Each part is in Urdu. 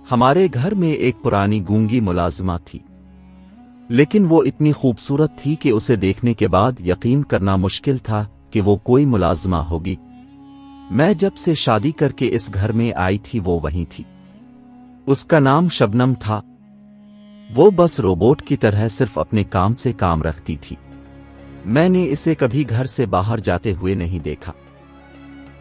ہمارے گھر میں ایک پرانی گونگی ملازمہ تھی، لیکن وہ اتنی خوبصورت تھی کہ اسے دیکھنے کے بعد یقین کرنا مشکل تھا کہ وہ کوئی ملازمہ ہوگی۔ میں جب سے شادی کر کے اس گھر میں آئی تھی وہ وہیں تھی۔ اس کا نام شبنم تھا۔ وہ بس روبوٹ کی طرح صرف اپنے کام سے کام رکھتی تھی۔ میں نے اسے کبھی گھر سے باہر جاتے ہوئے نہیں دیکھا۔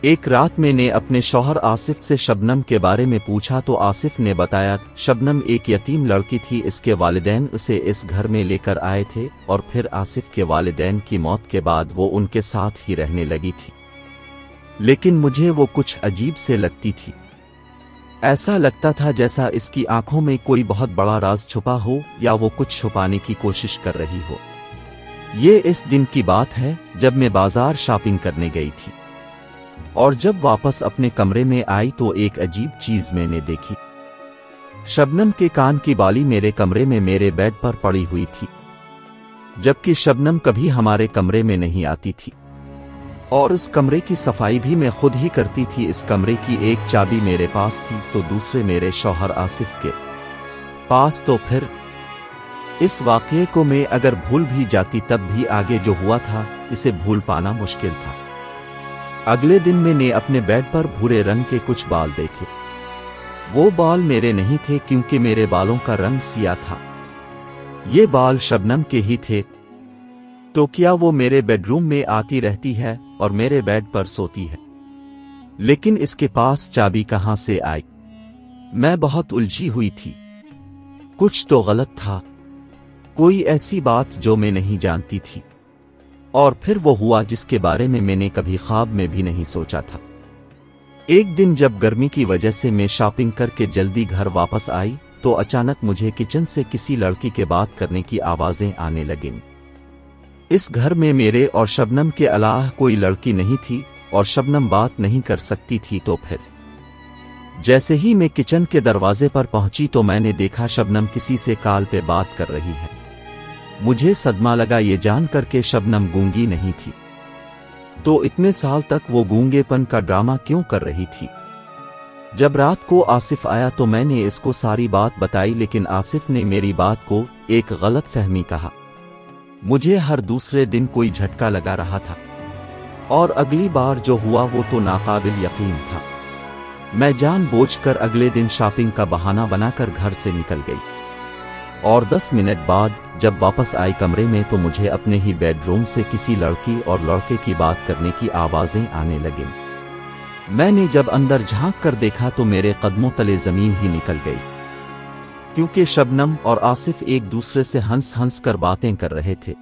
ایک رات میں نے اپنے شوہر آصف سے شبنم کے بارے میں پوچھا تو آصف نے بتایا شبنم ایک یتیم لڑکی تھی، اس کے والدین اسے اس گھر میں لے کر آئے تھے اور پھر آصف کے والدین کی موت کے بعد وہ ان کے ساتھ ہی رہنے لگی تھی۔ لیکن مجھے وہ کچھ عجیب سے لگتی تھی۔ ایسا لگتا تھا جیسا اس کی آنکھوں میں کوئی بہت بڑا راز چھپا ہو یا وہ کچھ چھپانے کی کوشش کر رہی ہو۔ یہ اس دن کی بات ہے جب میں بازار شاپنگ کرنے گئی تھی، اور جب واپس اپنے کمرے میں آئی تو ایک عجیب چیز میں نے دیکھی۔ شبنم کے کان کی بالی میرے کمرے میں میرے بیڈ پر پڑی ہوئی تھی، جبکہ شبنم کبھی ہمارے کمرے میں نہیں آتی تھی، اور اس کمرے کی صفائی بھی میں خود ہی کرتی تھی۔ اس کمرے کی ایک چابی میرے پاس تھی تو دوسرے میرے شوہر آصف کے پاس۔ تو پھر اس واقعے کو میں اگر بھول بھی جاتی تب بھی آگے جو ہوا تھا اسے بھول پانا مشکل تھا۔ اگلے دن میں نے اپنے بیڈ پر بھورے رنگ کے کچھ بال دیکھے۔ وہ بال میرے نہیں تھے کیونکہ میرے بالوں کا رنگ سیاہ تھا۔ یہ بال شبنم کے ہی تھے۔ تو کیا وہ میرے بیڈ روم میں آتی رہتی ہے اور میرے بیڈ پر سوتی ہے؟ لیکن اس کے پاس چابی کہاں سے آئی؟ میں بہت الجھی ہوئی تھی۔ کچھ تو غلط تھا، کوئی ایسی بات جو میں نہیں جانتی تھی۔ اور پھر وہ ہوا جس کے بارے میں نے کبھی خواب میں بھی نہیں سوچا تھا۔ ایک دن جب گرمی کی وجہ سے میں شاپنگ کر کے جلدی گھر واپس آئی تو اچانک مجھے کچن سے کسی لڑکی کے بات کرنے کی آوازیں آنے لگیں۔ اس گھر میں میرے اور شبنم کے علاوہ کوئی لڑکی نہیں تھی اور شبنم بات نہیں کر سکتی تھی۔ تو پھر جیسے ہی میں کچن کے دروازے پر پہنچی تو میں نے دیکھا شبنم کسی سے کال پہ بات کر رہی ہے۔ مجھے صدمہ لگا یہ جان کر کہ شبنم گونگی نہیں تھی، تو اتنے سال تک وہ گونگے پن کا ڈرامہ کیوں کر رہی تھی؟ جب رات کو آصف آیا تو میں نے اس کو ساری بات بتائی، لیکن آصف نے میری بات کو ایک غلط فہمی کہا۔ مجھے ہر دوسرے دن کوئی جھٹکا لگا رہا تھا، اور اگلی بار جو ہوا وہ تو ناقابل یقین تھا۔ میں جان بوجھ کر اگلے دن شاپنگ کا بہانہ بنا کر گھر سے نکل گئی، اور 10 منٹ بعد جب واپس آئی کمرے میں تو مجھے اپنے ہی بیڈ روم سے کسی لڑکی اور لڑکے کی بات کرنے کی آوازیں آنے لگیں۔ میں نے جب اندر جھانک کر دیکھا تو میرے قدموں تلے زمین ہی نکل گئی، کیونکہ شبنم اور آصف ایک دوسرے سے ہنس ہنس کر باتیں کر رہے تھے۔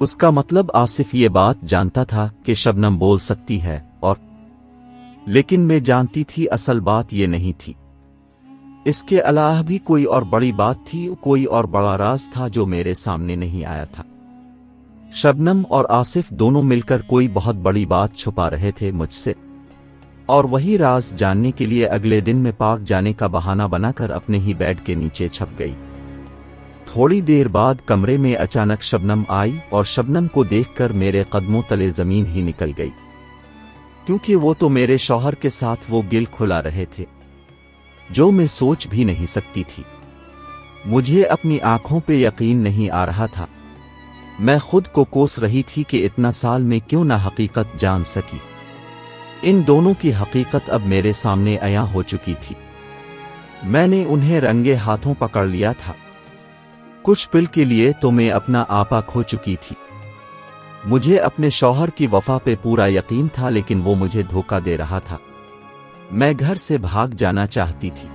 اس کا مطلب آصف یہ بات جانتا تھا کہ شبنم بول سکتی ہے، اور لیکن میں جانتی تھی اصل بات یہ نہیں تھی۔ اس کے علاوہ بھی کوئی اور بڑی بات تھی، کوئی اور بڑا راز تھا جو میرے سامنے نہیں آیا تھا۔ شبنم اور آصف دونوں مل کر کوئی بہت بڑی بات چھپا رہے تھے مجھ سے، اور وہی راز جاننے کے لیے اگلے دن میں پارک جانے کا بہانہ بنا کر اپنے ہی بیڈ کے نیچے چھپ گئی۔ تھوڑی دیر بعد کمرے میں اچانک شبنم آئی اور شبنم کو دیکھ کر میرے قدموں تلے زمین ہی نکل گئی، کیونکہ وہ تو میرے شوہر کے ساتھ وہ گل کھلا رہے تھے جو میں سوچ بھی نہیں سکتی تھی۔ مجھے اپنی آنکھوں پہ یقین نہیں آ رہا تھا۔ میں خود کو کوس رہی تھی کہ اتنا سال میں کیوں نہ حقیقت جان سکی۔ ان دونوں کی حقیقت اب میرے سامنے عیاں ہو چکی تھی۔ میں نے انہیں رنگے ہاتھوں پکڑ لیا تھا۔ کچھ پل کے لیے تو میں اپنا آپا کھو چکی تھی۔ مجھے اپنے شوہر کی وفا پہ پورا یقین تھا، لیکن وہ مجھے دھوکہ دے رہا تھا۔ میں گھر سے بھاگ جانا چاہتی تھی۔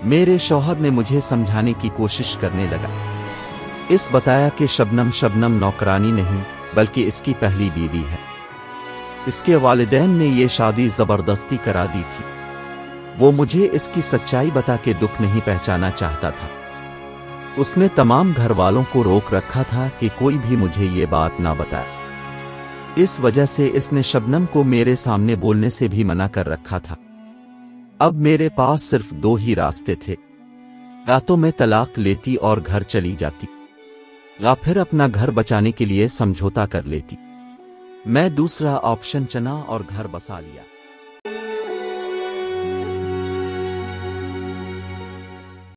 میرے شوہر نے مجھے سمجھانے کی کوشش کرنے لگا۔ اس بتایا کہ شبنم نوکرانی نہیں بلکہ اس کی پہلی بیوی ہے۔ اس کے والدین نے یہ شادی زبردستی کرا دی تھی۔ وہ مجھے اس کی سچائی بتا کے دکھ نہیں پہنچانا چاہتا تھا۔ اس نے تمام گھر والوں کو روک رکھا تھا کہ کوئی بھی مجھے یہ بات نہ بتائے۔ اس وجہ سے اس نے شبنم کو میرے سامنے بولنے سے بھی منع کر رکھا تھا۔ اب میرے پاس صرف 2 ہی راستے تھے، یا تو میں طلاق لیتی اور گھر چلی جاتی، یا پھر اپنا گھر بچانے کے لیے سمجھوتا کر لیتی۔ میں دوسرا آپشن چنا اور گھر بسا لیا۔